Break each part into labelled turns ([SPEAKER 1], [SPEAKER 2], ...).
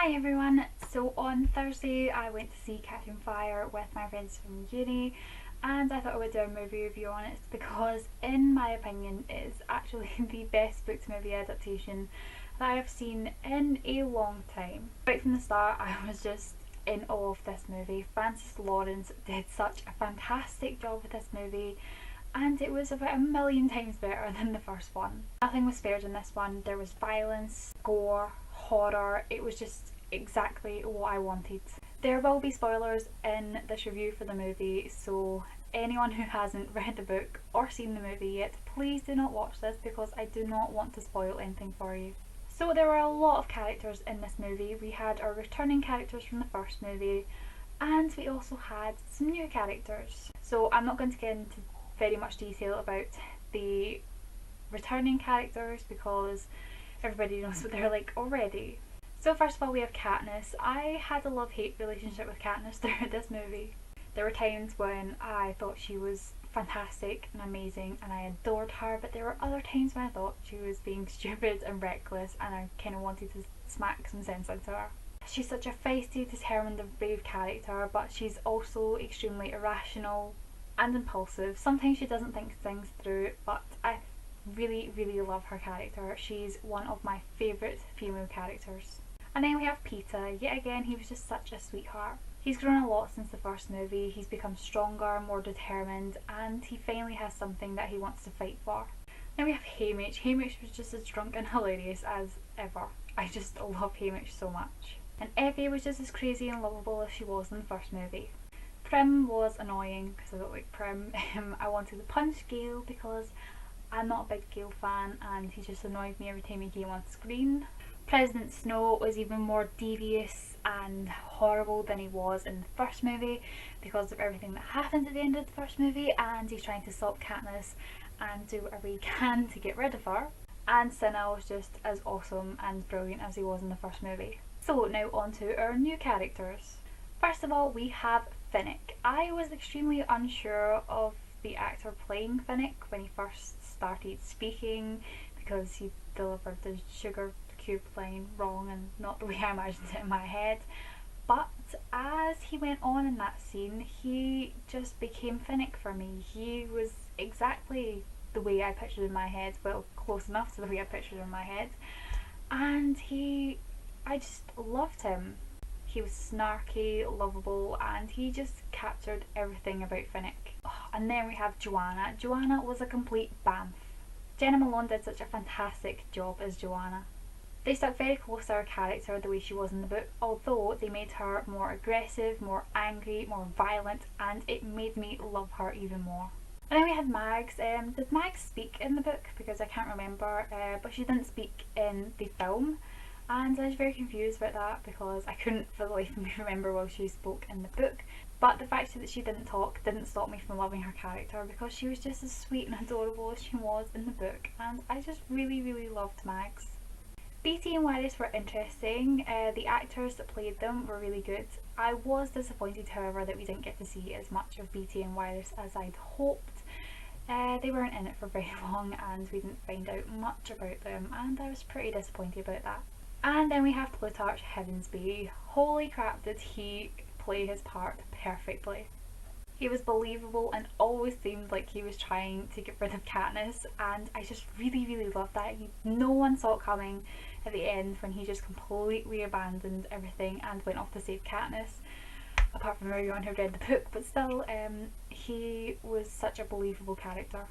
[SPEAKER 1] Hi everyone! So on Thursday I went to see Catching Fire with my friends from uni, and I thought I would do a movie review on it because in my opinion it is actually the best book to movie adaptation that I have seen in a long time. Right from the start I was just in awe of this movie. Francis Lawrence did such a fantastic job with this movie, and it was about a million times better than the first one. Nothing was spared in this one. There was violence, gore, horror. It was just exactly what I wanted. There will be spoilers in this review for the movie, so anyone who hasn't read the book or seen the movie yet, please do not watch this because I do not want to spoil anything for you. So there were a lot of characters in this movie. We had our returning characters from the first movie, and we also had some new characters. So I'm not going to get into very much detail about the returning characters because everybody knows what they're like already. So first of all we have Katniss. I had a love-hate relationship with Katniss throughout this movie. There were times when I thought she was fantastic and amazing and I adored her, but there were other times when I thought she was being stupid and reckless and I kind of wanted to smack some sense into her. She's such a feisty, determined and brave character, but she's also extremely irrational and impulsive. Sometimes she doesn't think things through, but I really love her character. She's one of my favourite female characters. And then we have Peeta. Yet again, he was just such a sweetheart. He's grown a lot since the first movie. He's become stronger, more determined, and he finally has something that he wants to fight for. Then we have Haymitch. Haymitch was just as drunk and hilarious as ever. I just love Haymitch so much. And Evie was just as crazy and lovable as she was in the first movie. Prim was annoying because I don't like Prim. I wanted to punch Gale because I'm not a big Gale fan and he just annoyed me every time he came on screen. President Snow was even more devious and horrible than he was in the first movie because of everything that happened at the end of the first movie, and he's trying to stop Katniss and do whatever he can to get rid of her. And Cinna was just as awesome and brilliant as he was in the first movie. So now on to our new characters. First of all we have Finnick. I was extremely unsure of the actor playing Finnick when he first started speaking because he delivered the sugar cube line wrong and not the way I imagined it in my head. But as he went on in that scene, he just became Finnick for me. He was exactly the way I pictured in my head, well, close enough to the way I pictured in my head. And I just loved him. He was snarky, lovable, and he just captured everything about Finnick. Oh, and then we have Joanna. Joanna was a complete bamf. Jenna Malone did such a fantastic job as Joanna. They stuck very close to her character the way she was in the book, although they made her more aggressive, more angry, more violent, and it made me love her even more. And then we had Mags. Did Mags speak in the book? Because I can't remember, but she didn't speak in the film. And I was very confused about that because I couldn't for the life of me remember what she spoke in the book. But the fact that she didn't talk didn't stop me from loving her character because she was just as sweet and adorable as she was in the book, and I just really loved Mags. Beetee and Varys were interesting. The actors that played them were really good. I was disappointed, however, that we didn't get to see as much of Beetee and Varys as I'd hoped. They weren't in it for very long and we didn't find out much about them, and I was pretty disappointed about that. And then we have Plutarch Heavensbee. Holy crap, did he play his part perfectly. He was believable and always seemed like he was trying to get rid of Katniss, and I just really loved that. No one saw it coming at the end when he just completely abandoned everything and went off to save Katniss, apart from everyone who read the book, but still, he was such a believable character.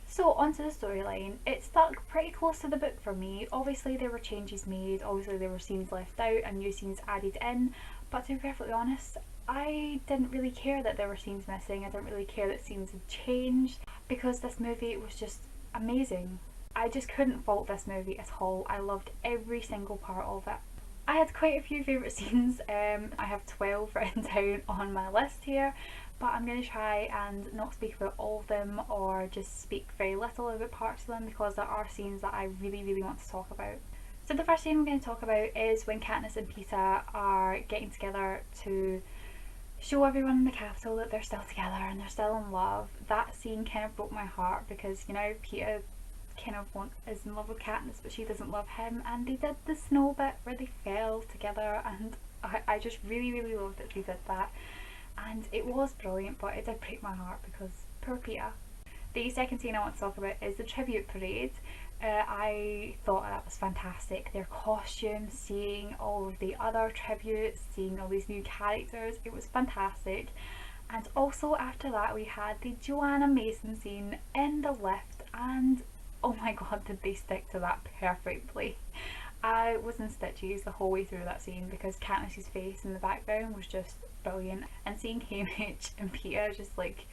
[SPEAKER 1] So onto the storyline. It stuck pretty close to the book for me. Obviously there were changes made, obviously there were scenes left out and new scenes added in, but to be perfectly honest, I didn't really care that there were scenes missing. I didn't really care that scenes had changed because this movie was just amazing. I just couldn't fault this movie at all. I loved every single part of it. I had quite a few favourite scenes. I have 12 written down on my list here, but I'm going to try and not speak about all of them or just speak very little about parts of them because there are scenes that I really want to talk about. So the first scene I'm going to talk about is when Katniss and Peeta are getting together to show everyone in the capital that they're still together and they're still in love. That scene kind of broke my heart because, you know, Peeta kind of is in love with Katniss, but she doesn't love him, and they did the snow bit where they fell together, and I just really loved that they did that, and it was brilliant, but it did break my heart because poor Peeta. The second scene I want to talk about is the tribute parade. I thought that was fantastic. Their costumes, seeing all of the other tributes, seeing all these new characters, it was fantastic. And also after that we had the Joanna Mason scene in the lift, and oh my god, did they stick to that perfectly. I was in stitches the whole way through that scene because Katniss's face in the background was just brilliant, and seeing Haymitch and Peeta just like,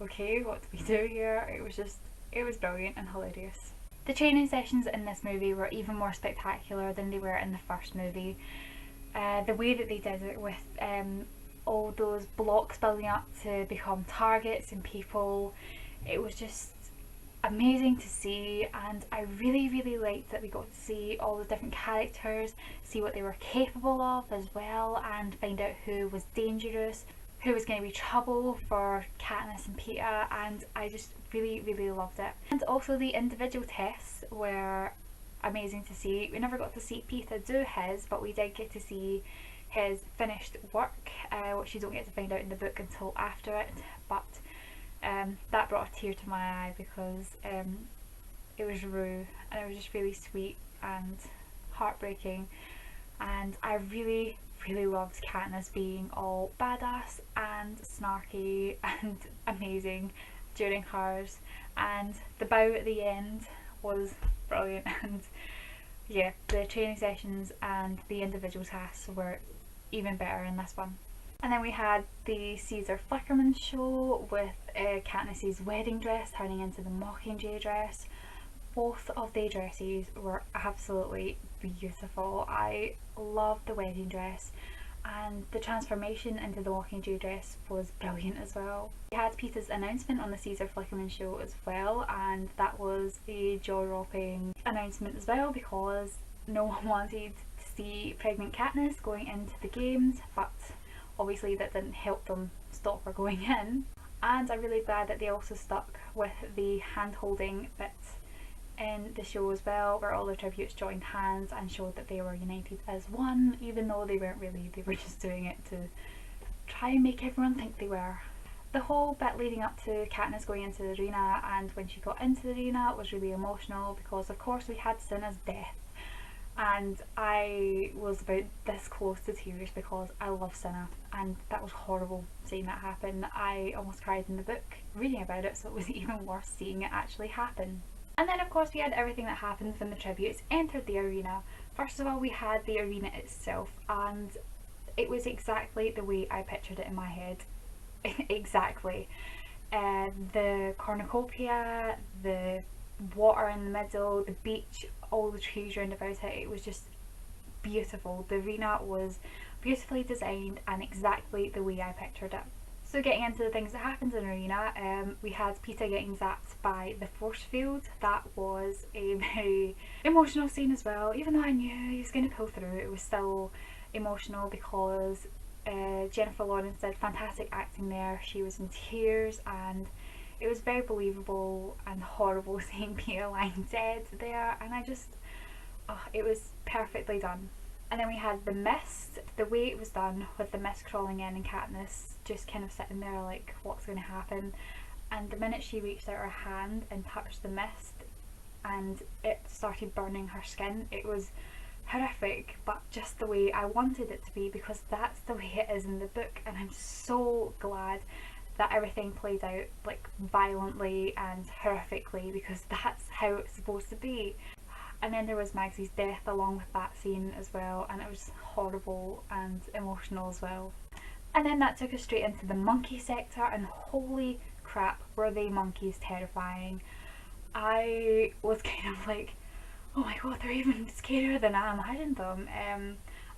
[SPEAKER 1] okay, what do we do here? It was brilliant and hilarious. The training sessions in this movie were even more spectacular than they were in the first movie. The way that they did it with all those blocks building up to become targets and people, it was just amazing to see, and I really liked that we got to see all the different characters, see what they were capable of as well, and find out who was dangerous, who was going to be trouble for Katniss and Peeta, and I just really loved it. And also the individual tests were amazing to see. We never got to see Peeta do his, but we did get to see his finished work, which you don't get to find out in the book until after it, but that brought a tear to my eye because it was Rue, and it was just really sweet and heartbreaking, and I really loved Katniss being all badass and snarky and amazing during hers, and the bow at the end was brilliant, and yeah, the training sessions and the individual tasks were even better in this one. And then we had the Caesar Flickerman show with Katniss's wedding dress turning into the Mockingjay dress. Both of the dresses were absolutely beautiful. I loved the wedding dress, and the transformation into the Mockingjay dress was brilliant as well. We had Peeta's announcement on the Caesar Flickerman show as well, and that was a jaw-dropping announcement as well because no one wanted to see pregnant Katniss going into the games, but obviously that didn't help them stop her going in. And I'm really glad that they also stuck with the hand-holding bit in the show as well, where all the tributes joined hands and showed that they were united as one, even though they weren't really, they were just doing it to try and make everyone think they were. The whole bit leading up to Katniss going into the arena and when she got into the arena was really emotional because of course we had Cinna's death, and I was about this close to tears because I love Cinna, and that was horrible seeing that happen. I almost cried in the book reading about it, so it was even worse seeing it actually happen. And then of course we had everything that happens when the tributes entered the arena. First of all, we had the arena itself, and it was exactly the way I pictured it in my head. Exactly. The cornucopia, the water in the middle, the beach, all the trees round about it, it was just beautiful. The arena was beautifully designed and exactly the way I pictured it. So getting into the things that happened in arena, we had Peeta getting zapped by the force field. That was a very emotional scene as well. Even though I knew he was going to pull through, it was still emotional because Jennifer Lawrence did fantastic acting there. She was in tears, and it was very believable and horrible seeing Peeta lying dead there, and I just, it was perfectly done. And then we had the mist, the way it was done with the mist crawling in and Katniss just kind of sitting there like, what's going to happen? And the minute she reached out her hand and touched the mist and it started burning her skin, it was horrific, but just the way I wanted it to be because that's the way it is in the book, and I'm so glad that everything played out like violently and horrifically because that's how it's supposed to be. And then there was Magsy's death along with that scene as well, and it was horrible and emotional as well. And then that took us straight into the monkey sector, and holy crap were they monkeys terrifying. I was kind of like, oh my god, they're even scarier than I imagined them.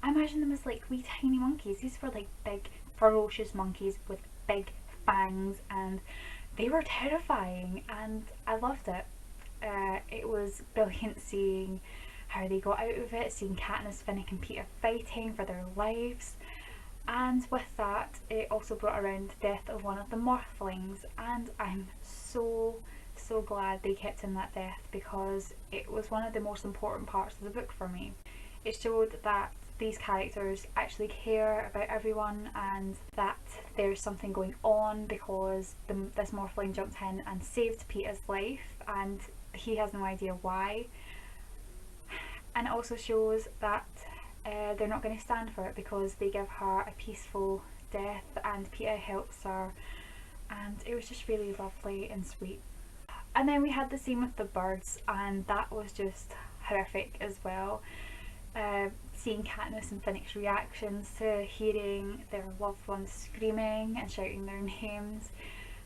[SPEAKER 1] I imagined them as like wee tiny monkeys. These were like big ferocious monkeys with big fangs, and they were terrifying, and I loved it. It was brilliant seeing how they got out of it, seeing Katniss, Finnick and Peeta fighting for their lives, and with that it also brought around the death of one of the Morphlings, and I'm so so glad they kept in that death because it was one of the most important parts of the book for me. It showed that these characters actually care about everyone and that there's something going on because this Morphling jumped in and saved Peeta's life and he has no idea why. And it also shows that they're not going to stand for it because they give her a peaceful death and Peeta helps her, and it was just really lovely and sweet. And then we had the scene with the birds, and that was just horrific as well. Seeing Katniss and Finnick's reactions to hearing their loved ones screaming and shouting their names,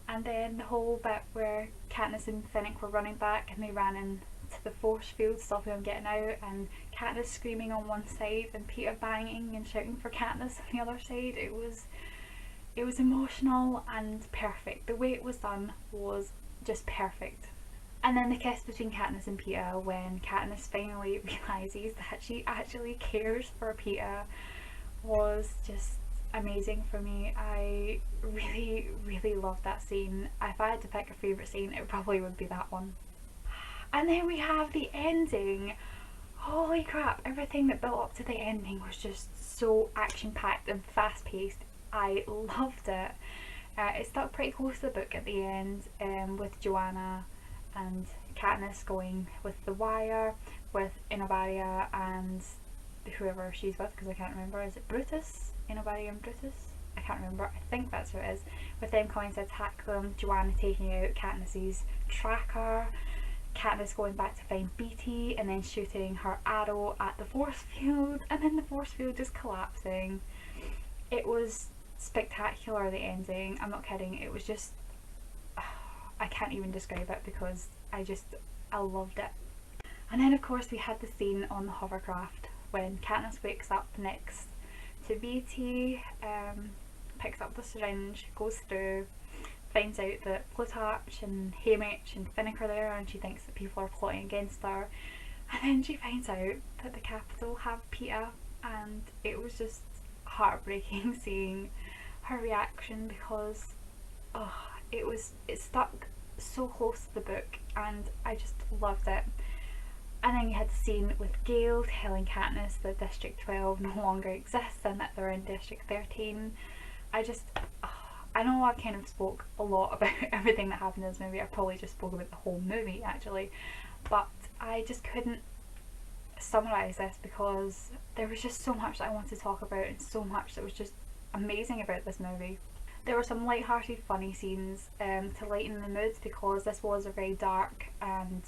[SPEAKER 1] and then the whole bit where Katniss and Finnick were running back and they ran into the force field stopping them getting out, and Katniss screaming on one side and Peeta banging and shouting for Katniss on the other side. It was emotional and perfect. The way it was done was just perfect. And then the kiss between Katniss and Peeta when Katniss finally realises that she actually cares for Peeta was just amazing for me. I really, really loved that scene. If I had to pick a favourite scene, it probably would be that one. And then we have the ending. Holy crap, everything that built up to the ending was just so action-packed and fast-paced. I loved it. It stuck pretty close to the book at the end, with Joanna and Katniss going with the Wire, with Enobaria and whoever she's with, because I can't remember. Is it Brutus? Enobaria and Brutus? I can't remember. I think that's who it is. With them coming to attack them, Joanna taking out Katniss's tracker, Katniss going back to find Beetee and then shooting her arrow at the force field, and then the force field just collapsing. It was spectacular, the ending. I'm not kidding. It was just, I can't even describe it because I loved it. And then of course we had the scene on the hovercraft when Katniss wakes up next to Beetee, picks up the syringe, goes through, finds out that Plutarch and Haymitch and Finnick are there, and she thinks that people are plotting against her, and then she finds out that the Capitol have Peeta, and it was just heartbreaking seeing her reaction because it stuck so close to the book and I just loved it. And then you had the scene with Gale telling Katniss that District 12 no longer exists and that they're in District 13. I know I kind of spoke a lot about everything that happened in this movie. I probably just spoke about the whole movie actually, but I just couldn't summarise this because there was just so much that I wanted to talk about and so much that was just amazing about this movie. There were some light-hearted funny scenes to lighten the mood because this was a very dark and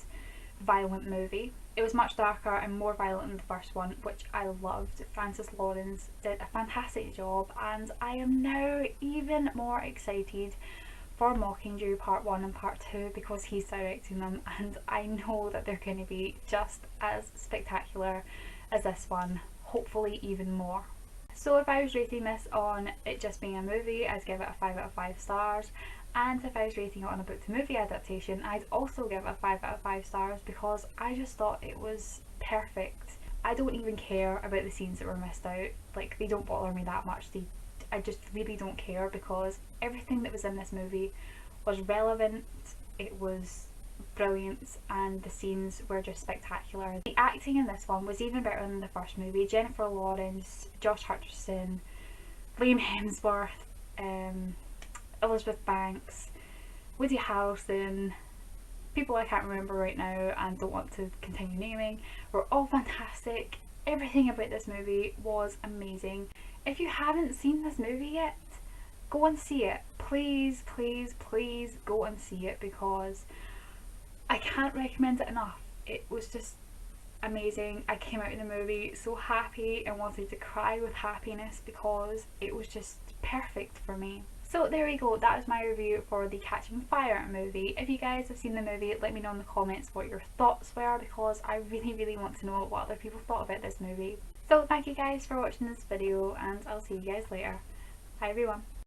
[SPEAKER 1] violent movie. It was much darker and more violent than the first one, which I loved. Francis Lawrence did a fantastic job, and I am now even more excited for Mockingjay Part 1 and Part 2 because he's directing them, and I know that they're going to be just as spectacular as this one, hopefully even more. So if I was rating this on it just being a movie, I'd give it a 5 out of 5 stars. And if I was rating it on a book to movie adaptation, I'd also give it a 5 out of 5 stars because I just thought it was perfect. I don't even care about the scenes that were missed out. Like, they don't bother me that much. I just really don't care because everything that was in this movie was relevant, it was brilliant, and the scenes were just spectacular. The acting in this one was even better than the first movie. Jennifer Lawrence, Josh Hutcherson, Liam Hemsworth, Elizabeth Banks, Woody Harrelson, people I can't remember right now and don't want to continue naming, were all fantastic. Everything about this movie was amazing. If you haven't seen this movie yet, go and see it. Please, please, please go and see it because I can't recommend it enough. It was just amazing. I came out of the movie so happy and wanted to cry with happiness because it was just perfect for me. So there we go, that is my review for the Catching Fire movie. If you guys have seen the movie, let me know in the comments what your thoughts were because I really, really want to know what other people thought about this movie. So thank you guys for watching this video and I'll see you guys later. Bye everyone.